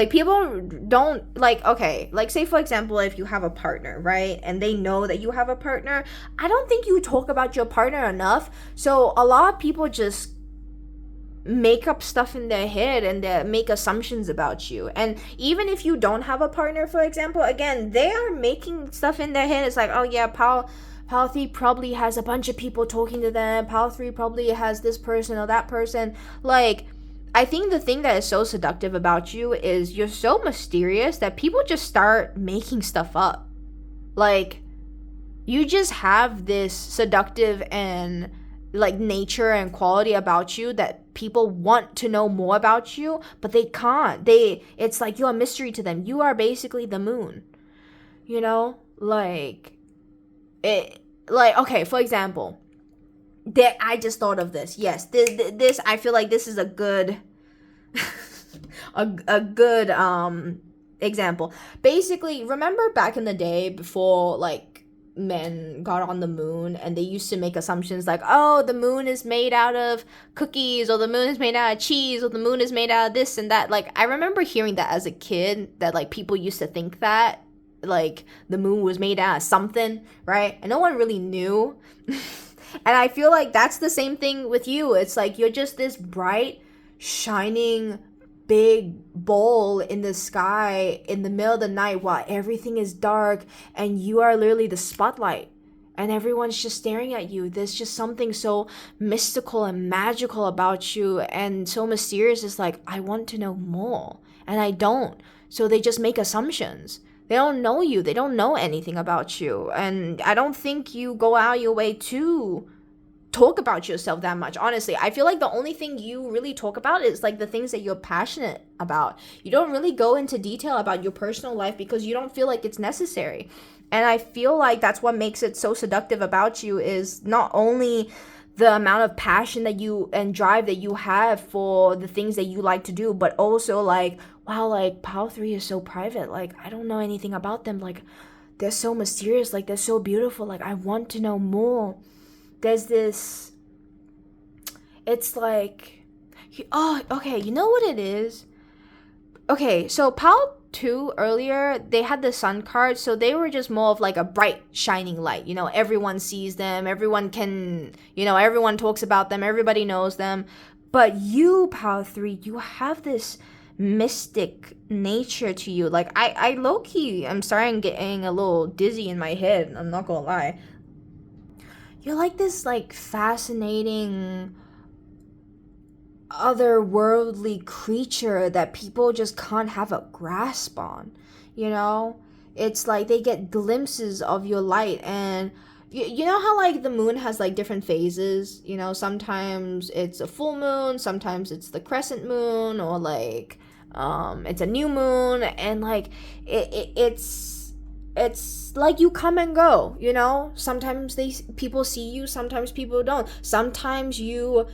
people don't, like, okay, like say for example, if you have a partner, right, and they know that you have a partner, I don't think you talk about your partner enough. So a lot of people just make up stuff in their head and they make assumptions about you. And even if you don't have a partner, for example, again, they are making stuff in their head. It's like, oh yeah, Pal 3 probably has a bunch of people talking to them. Pal 3 probably has this person or that person. Like, I think the thing that is so seductive about you is you're so mysterious that people just start making stuff up. Like, you just have this seductive and like nature and quality about you that people want to know more about you, but they can't. It's like you're a mystery to them. You are basically the moon, you know? Like, it, like, okay, for example, I just thought of this. Yes, this I feel like this is a good a good example. Basically, remember back in the day before like men got on the moon, and they used to make assumptions like, oh, the moon is made out of cookies, or the moon is made out of cheese, or the moon is made out of this and that. Like, I remember hearing that as a kid, that like people used to think that like the moon was made out of something, right? And no one really knew. And I feel like that's the same thing with you. It's like you're just this bright, shining big ball in the sky in the middle of the night while everything is dark, and you are literally the spotlight and everyone's just staring at you. There's just something so mystical and magical about you, and so mysterious. It's like, I want to know more, and I don't. So they just make assumptions. They don't know you. They don't know anything about you. And I don't think you go out your way to talk about yourself that much. Honestly, I feel like the only thing you really talk about is like the things that you're passionate about. You don't really go into detail about your personal life because you don't feel like it's necessary. And I feel like that's what makes it so seductive about you, is not only the amount of passion that you and drive that you have for the things that you like to do, but also like, wow, like Pal 3 is so private. Like, I don't know anything about them. Like, they're so mysterious. Like, they're so beautiful. Like, I want to know more. There's this, it's like, oh, okay, you know what it is? Okay, so Pal 2 earlier, they had the sun card, so they were just more of like a bright, shining light. You know, everyone sees them, everyone can, you know, everyone talks about them, everybody knows them. But you, Pal 3, you have this mystic nature to you. Like, I low-key, I'm sorry, I'm getting a little dizzy in my head, I'm not gonna lie. You're like this like fascinating otherworldly creature that people just can't have a grasp on, you know? It's like they get glimpses of your light, and you know how like the moon has like different phases, you know? Sometimes it's a full moon, sometimes it's the crescent moon, or like it's a new moon, and like it's like you come and go, you know? Sometimes people see you, sometimes people don't. Sometimes you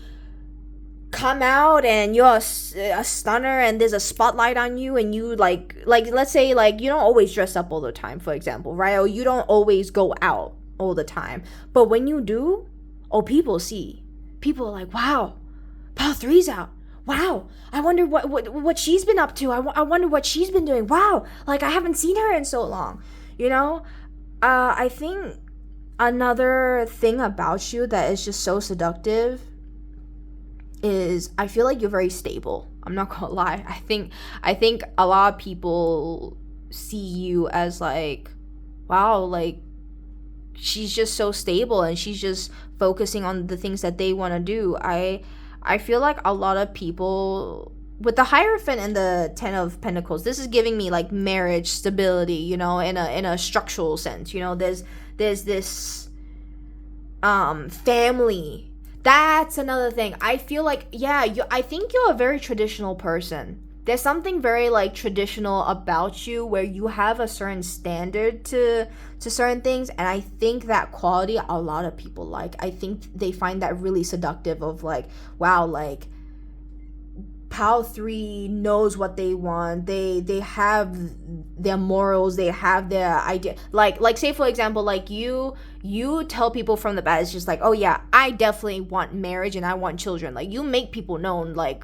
come out and you're a stunner and there's a spotlight on you, and you like let's say like you don't always dress up all the time, for example, right? Or you don't always go out all the time. But when you do, oh, people see. People are like, wow, Pile 3's out. Wow, I wonder what she's been up to. I wonder what she's been doing. Wow, like I haven't seen her in so long. You know, I think another thing about you that is just so seductive is I feel like you're very stable. I'm not gonna lie. I think a lot of people see you as like, wow, like she's just so stable and she's just focusing on the things that they want to do. I feel like a lot of people with the Hierophant and the Ten of Pentacles, this is giving me like marriage stability, you know, in a structural sense. You know, there's this family. That's another thing. I feel like, yeah, I think you're a very traditional person. There's something very like traditional about you where you have a certain standard to certain things, and I think that quality a lot of people like. I think they find that really seductive of like, wow, like Pal 3 knows what they want. They have their morals, they have their idea. Like say for example, like you tell people from the bat, it's just like, oh yeah, I definitely want marriage and I want children. Like you make people known like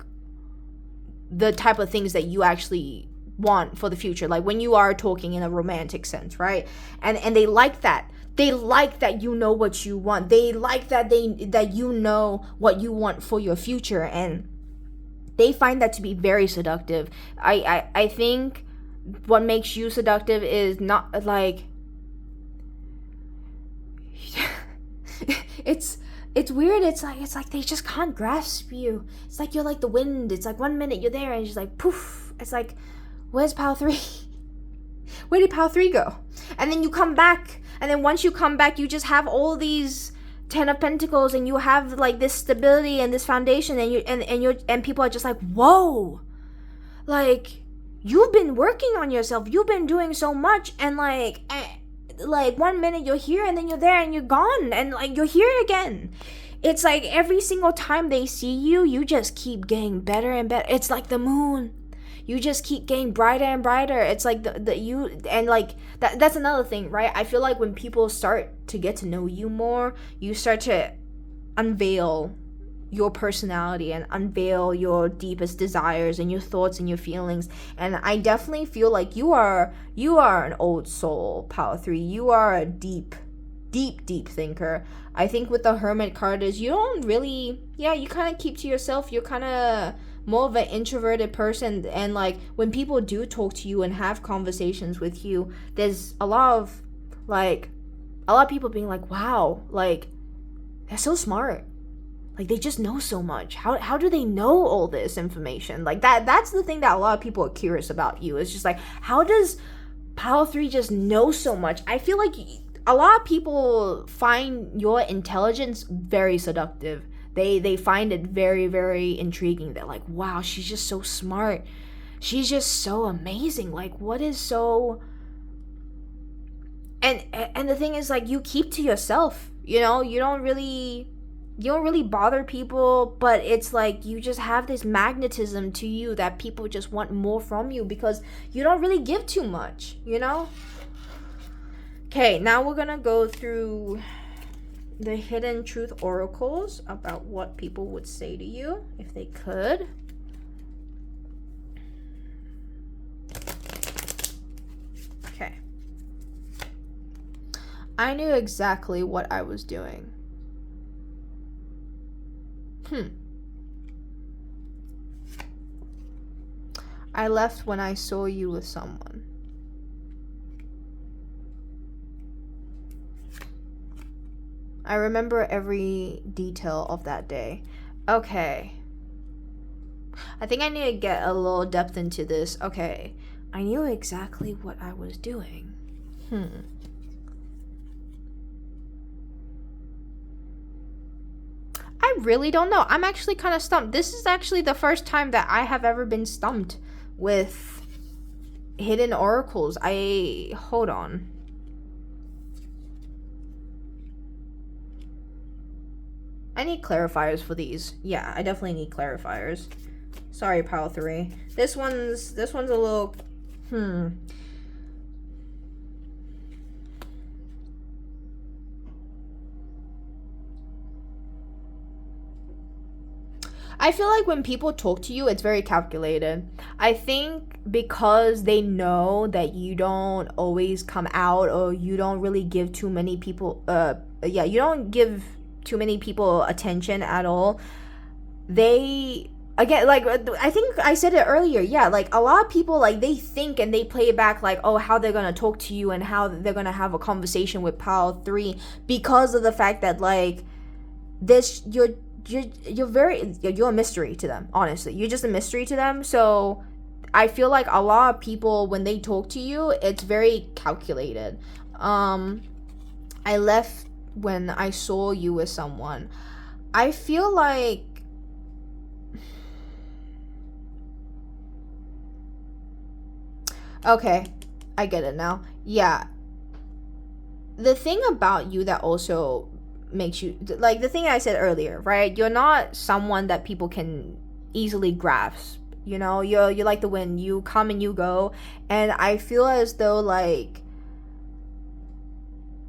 the type of things that you actually want for the future, like when you are talking in a romantic sense, right? And they like that. They like that you know what you want. They like that you know what you want for your future, and they find that to be very seductive. I think what makes you seductive is not like it's weird. It's like they just can't grasp you. It's like you're like the wind. It's like 1 minute you're there and it's just like poof. It's like, where's Pal 3? Where did Pal 3 go? And then you come back, and then once you come back, you just have all these Ten of Pentacles, and you have like this stability and this foundation, and people are just like, whoa, like you've been working on yourself, you've been doing so much, and like 1 minute you're here and then you're there and you're gone and like you're here again. It's like every single time they see you, you just keep getting better and better. It's like the moon. You just keep getting brighter and brighter. It's like you, and like that's another thing, right? I feel like when people start to get to know you more, you start to unveil your personality and unveil your deepest desires and your thoughts and your feelings. And I definitely feel like you are an old soul, Power 3. You are a deep thinker. I think with the Hermit card is you don't really, you kind of keep to yourself. You're kind of more of an introverted person, and like when people do talk to you and have conversations with you, there's a lot of people being like, wow, like they're so smart. Like they just know so much. How do they know all this information? Like that's the thing that a lot of people are curious about you. It's just like, how does Power 3 just know so much? I feel like a lot of people find your intelligence very seductive. They find it very, very intriguing. They're like, wow, she's just so smart. She's just so amazing. Like, what is so... And the thing is, like, you keep to yourself. You know, you don't really bother people, but it's like you just have this magnetism to you that people just want more from you because you don't really give too much, you know? Okay, now we're gonna go through the hidden truth oracles about what people would say to you if they could. Okay. I knew exactly what I was doing. I left when I saw you with someone. I remember every detail of that day. Okay. I think I need to get a little depth into this. Okay. I knew exactly what I was doing. I really don't know. I'm actually kind of stumped. This is actually the first time that I have ever been stumped with hidden oracles. Hold on. I need clarifiers for these. Yeah, I definitely need clarifiers. Sorry, Pile 3. This one's a little... I feel like when people talk to you, it's very calculated. I think because they know that you don't always come out, or you don't really give too many people you don't give too many people attention at all. They, again, like, I think I said it earlier, yeah, like a lot of people, like, they think and they play it back like, oh, how they're gonna talk to you and how they're gonna have a conversation with Pal 3, because of the fact that, like, this, you're a mystery to them. Honestly, you're just a mystery to them. So I feel like a lot of people, when they talk to you, it's very calculated. I left when I saw you with someone. I feel like, okay, I get it now. Yeah, the thing about you that also makes you, like, the thing I said earlier, right? You're not someone that people can easily grasp. You know, you're like the wind. You come and you go, and I feel as though, like,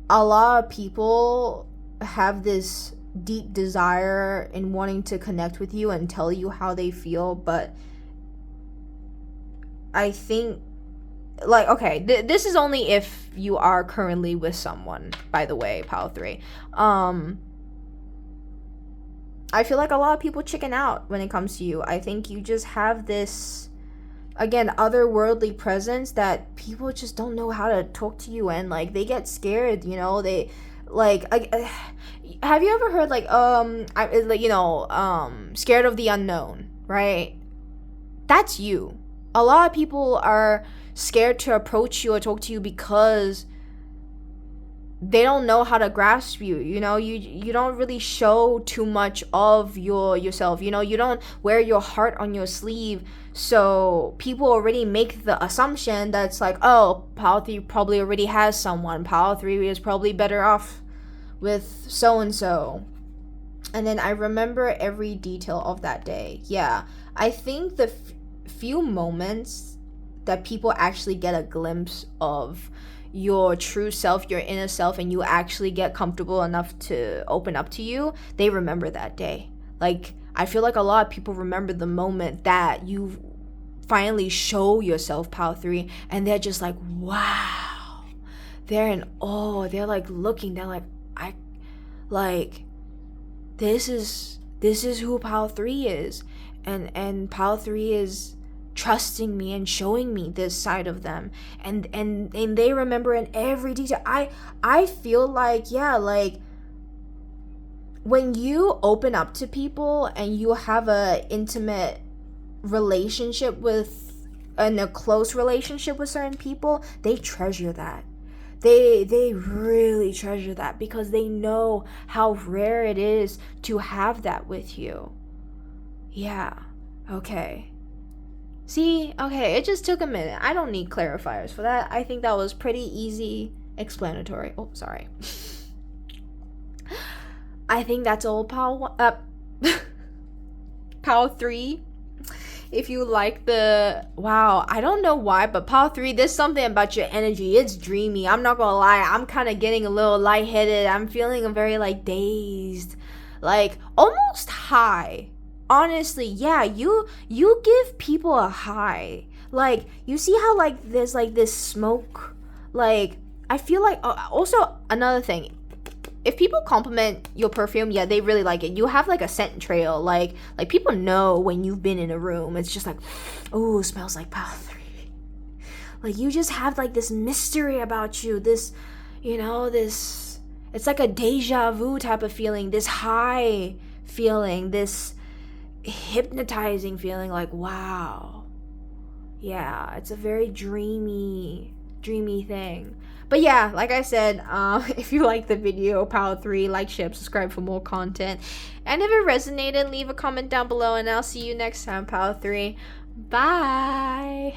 a lot of people have this deep desire in wanting to connect with you and tell you how they feel, but I think, like, okay, this is only if you are currently with someone, by the way, Pal 3. I feel like a lot of people chicken out when it comes to you. I think you just have this, again, otherworldly presence that people just don't know how to talk to you, and, like, they get scared, you know. They, like, have you ever heard, like, scared of the unknown, right? That's you. A lot of people are scared to approach you or talk to you because they don't know how to grasp you. You know, you don't really show too much of yourself. You know, you don't wear your heart on your sleeve, so people already make the assumption that's like, oh, Pal 3 probably already has someone. Pal 3 is probably better off with so and so. And then I remember every detail of that day. Yeah, I think the few moments that people actually get a glimpse of your true self, your inner self, and you actually get comfortable enough to open up to you, they remember that day. Like, I feel like a lot of people remember the moment that you finally show yourself, Pal 3, and they're just like, wow. They're in awe. They're like looking, they're like, this is who Pal 3 is. And Pal 3 is trusting me and showing me this side of them, and they remember in every detail. I feel like, yeah, like, when you open up to people and you have a intimate relationship with, and a close relationship with certain people, they treasure that. They really treasure that, because they know how rare it is to have that with you. Yeah, okay. See, okay, it just took a minute. I don't need clarifiers for that. I think that was pretty easy explanatory. Oh, sorry. I think that's all, Pal 3. If you like the, wow, I don't know why, but Pal 3, there's something about your energy. It's dreamy. I'm not gonna lie. I'm kind of getting a little lightheaded. I'm feeling very, like, dazed, like almost high. Honestly, yeah, you give people a high. Like, you see how, like, there's, like, this smoke, like, I feel like, also another thing, if people compliment your perfume, yeah, they really like it. You have, like, a scent trail, like people know when you've been in a room. It's just like, oh, smells like Pal 3. Like, you just have, like, this mystery about you, this, you know, this, it's like a deja vu type of feeling, this high feeling, this hypnotizing feeling, like, wow. Yeah, it's a very dreamy thing. But yeah, like I said, if you like the video, Pal 3, like, share, subscribe for more content. And if it resonated, leave a comment down below, and I'll see you next time, Pal 3. Bye.